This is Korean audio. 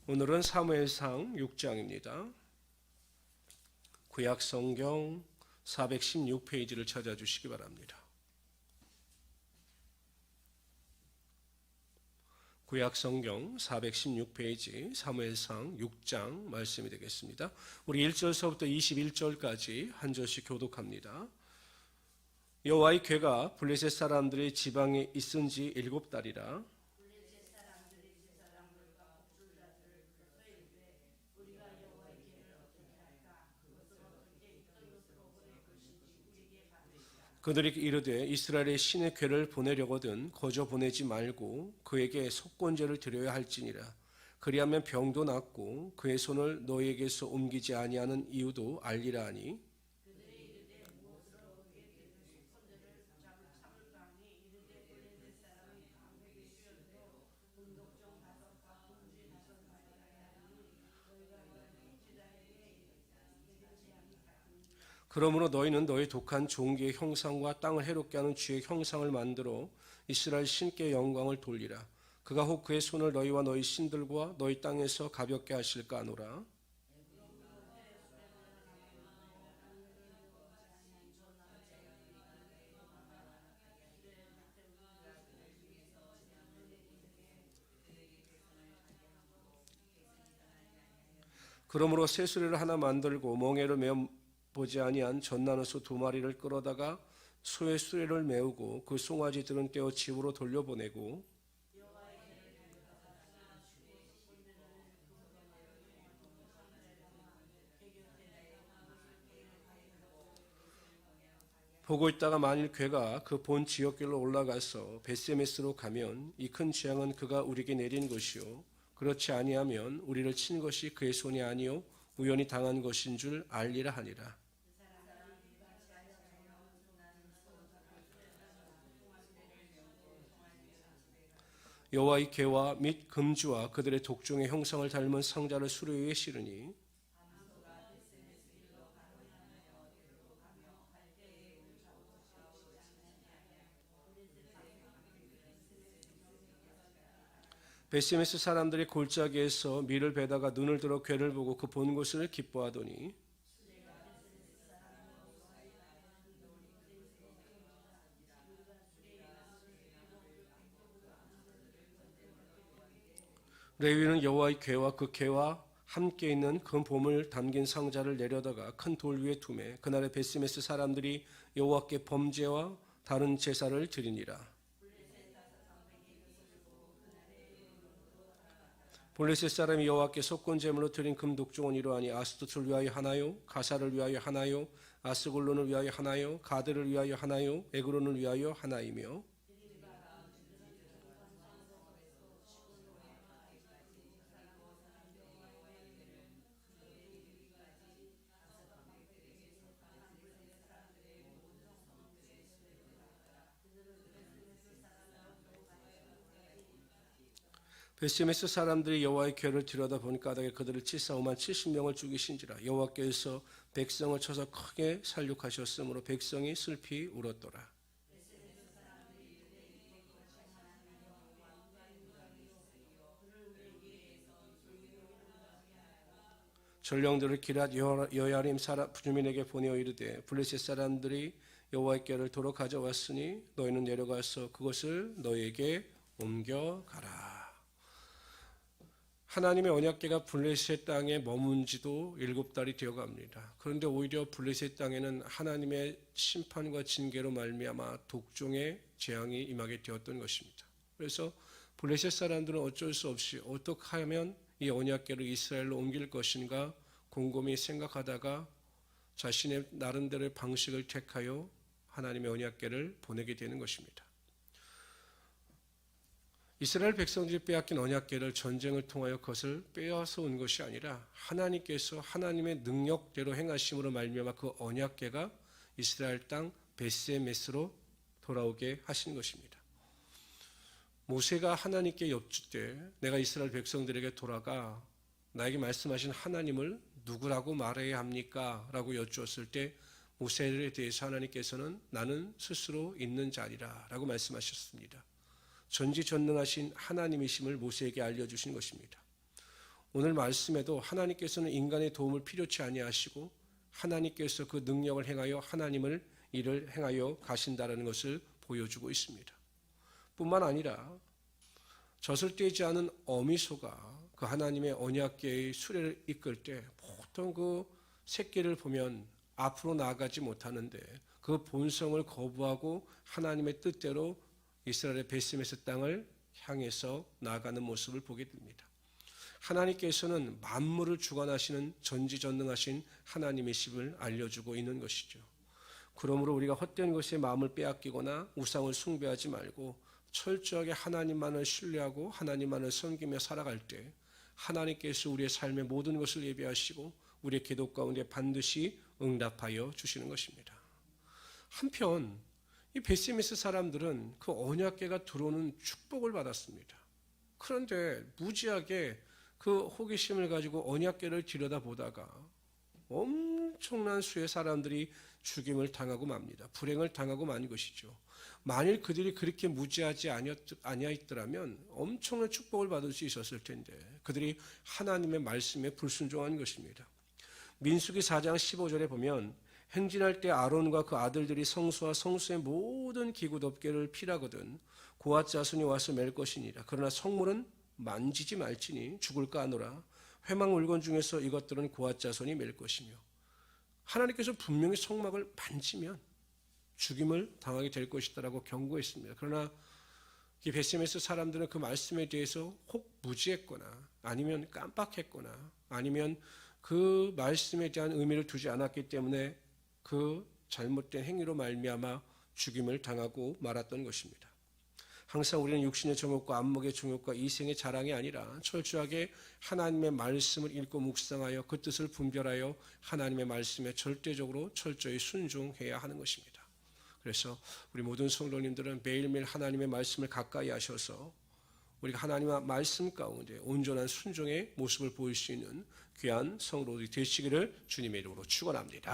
오늘은 사무엘상 6장입니다. 구약 성경 416페이지를 찾아주시기 바랍니다. 구약 성경 416페이지 사무엘상 6장 말씀이 되겠습니다. 우리 1절서부터 21절까지 한 절씩 교독합니다. 여호와의 궤가 블레셋 사람들의 지방에 있은 지 7달이라. 그들이 이르되 이스라엘의 신의 궤를 보내려거든 거저 보내지 말고 그에게 속건제를 드려야 할지니라. 그리하면 병도 낫고 그의 손을 너희에게서 옮기지 아니하는 이유도 알리라 하니. 그러므로 너희는 너희 독한 종기의 형상과 땅을 해롭게 하는 쥐의 형상을 만들어 이스라엘 신께 영광을 돌리라. 그가 혹 그의 손을 너희와 너희 신들과 너희 땅에서 가볍게 하실까 하노라. 그러므로 새수레를 하나 만들고 멍에를 메어 보지 아니한 전나누소 2마리를 끌어다가 소의 수레를 메우고 그 송아지들은 떼어 집으로 돌려보내고 보고 있다가 만일 궤가 그 본 지역길로 올라가서 벳세메스로 가면 이 큰 재앙은 그가 우리에게 내린 것이요 그렇지 아니하면 우리를 친 것이 그의 손이 아니요 우연히 당한 것인 줄 알리라 하니라. 여호와의 궤와 및 금주와 그들의 독종의 형상을 닮은 상자를 수레 위에 실으니 벳세메스 사람들이 골짜기에서 밀을 베다가 눈을 들어 궤를 보고 그 본 곳을 기뻐하더니 레위는 여호와의 궤와 그 궤와 함께 있는 금 보물 담긴 상자를 내려다가 큰 돌 위에 두매 그날에 벳세메스 사람들이 여호와께 범죄와 다른 제사를 드리니라. 블레셋 사람이 여호와께 속건 제물로 드린 금 독종은 이러하니 아스토트를 위하여 하나요, 가사를 위하여 하나요, 아스골론을 위하여 하나요, 가드를 위하여 하나요, 에그론을 위하여 하나이며 벳세메스 사람들이 여호와의 궤를 들여다보니 까닭에 그들을 치사오만 70명을 죽이신지라. 여호와께서 백성을 쳐서 크게 살육하셨으므로 백성이 슬피 울었더라. 전령들을 기랏 여야림 주민에게 보내어 이르되 블레셋 사람들이 여호와의 궤를 도로 가져왔으니 너희는 내려가서 그것을 너희에게 옮겨가라. 하나님의 언약궤가 블레셋 땅에 머문 지도 7달이 되어갑니다. 그런데 오히려 블레셋 땅에는 하나님의 심판과 징계로 말미암아 독종의 재앙이 임하게 되었던 것입니다. 그래서 블레셋 사람들은 어쩔 수 없이 어떻게 하면 이 언약궤를 이스라엘로 옮길 것인가 곰곰이 생각하다가 자신의 나름대로의 방식을 택하여 하나님의 언약궤를 보내게 되는 것입니다. 이스라엘 백성들이 빼앗긴 언약궤를 전쟁을 통하여 그것을 빼앗아 온 것이 아니라 하나님께서 하나님의 능력대로 행하심으로 말미암아 그 언약궤가 이스라엘 땅 벳세메스로 돌아오게 하신 것입니다. 모세가 하나님께 여쭙되 내가 이스라엘 백성들에게 돌아가 나에게 말씀하신 하나님을 누구라고 말해야 합니까? 라고 여쭈었을 때 모세에 대해서 하나님께서는 나는 스스로 있는 자리라 라고 말씀하셨습니다. 전지전능하신 하나님이심을 모세에게 알려주신 것입니다. 오늘 말씀에도 하나님께서는 인간의 도움을 필요치 아니하시고 하나님께서 그 능력을 행하여 하나님을 일을 행하여 가신다라는 것을 보여주고 있습니다. 뿐만 아니라 젖을 떼지 않은 어미소가 그 하나님의 언약궤의 수레를 이끌 때 보통 그 새끼를 보면 앞으로 나아가지 못하는데 그 본성을 거부하고 하나님의 뜻대로 이스라엘의 베스메스 땅을 향해서 나아가는 모습을 보게 됩니다. 하나님께서는 만물을 주관하시는 전지전능하신 하나님이심을 알려주고 있는 것이죠. 그러므로 우리가 헛된 것에 마음을 빼앗기거나 우상을 숭배하지 말고 철저하게 하나님만을 신뢰하고 하나님만을 섬기며 살아갈 때 하나님께서 우리의 삶의 모든 것을 예비하시고 우리의 기도 가운데 반드시 응답하여 주시는 것입니다. 한편 이 베스메스 사람들은 그 언약궤가 들어오는 축복을 받았습니다. 그런데 무지하게 그 호기심을 가지고 언약궤를 들여다보다가 엄청난 수의 사람들이 죽임을 당하고 맙니다. 불행을 당하고 만 것이죠. 만일 그들이 그렇게 무지하지 아니하였더라면 엄청난 축복을 받을 수 있었을 텐데 그들이 하나님의 말씀에 불순종한 것입니다. 민수기 4장 15절에 보면 행진할 때 아론과 그 아들들이 성소와 성소의 모든 기구 덮개를 피라거든 고앗 자손이 와서 맬 것이니라. 그러나 성물은 만지지 말지니 죽을까 하노라. 회막 물건 중에서 이것들은 고앗 자손이 맬 것이며 하나님께서 분명히 성막을 만지면 죽임을 당하게 될 것이다라고 경고했습니다. 그러나 이 베스메스 사람들은 그 말씀에 대해서 혹 무지했거나 아니면 깜빡했거나 아니면 그 말씀에 대한 의미를 두지 않았기 때문에 그 잘못된 행위로 말미암아 죽임을 당하고 말았던 것입니다. 항상 우리는 육신의 정욕과 안목의 정욕과 이생의 자랑이 아니라 철저하게 하나님의 말씀을 읽고 묵상하여 그 뜻을 분별하여 하나님의 말씀에 절대적으로 철저히 순종해야 하는 것입니다. 그래서 우리 모든 성도님들은 매일매일 하나님의 말씀을 가까이 하셔서 우리가 하나님의 말씀 가운데 온전한 순종의 모습을 보일 수 있는 귀한 성도들이 되시기를 주님의 이름으로 축원합니다.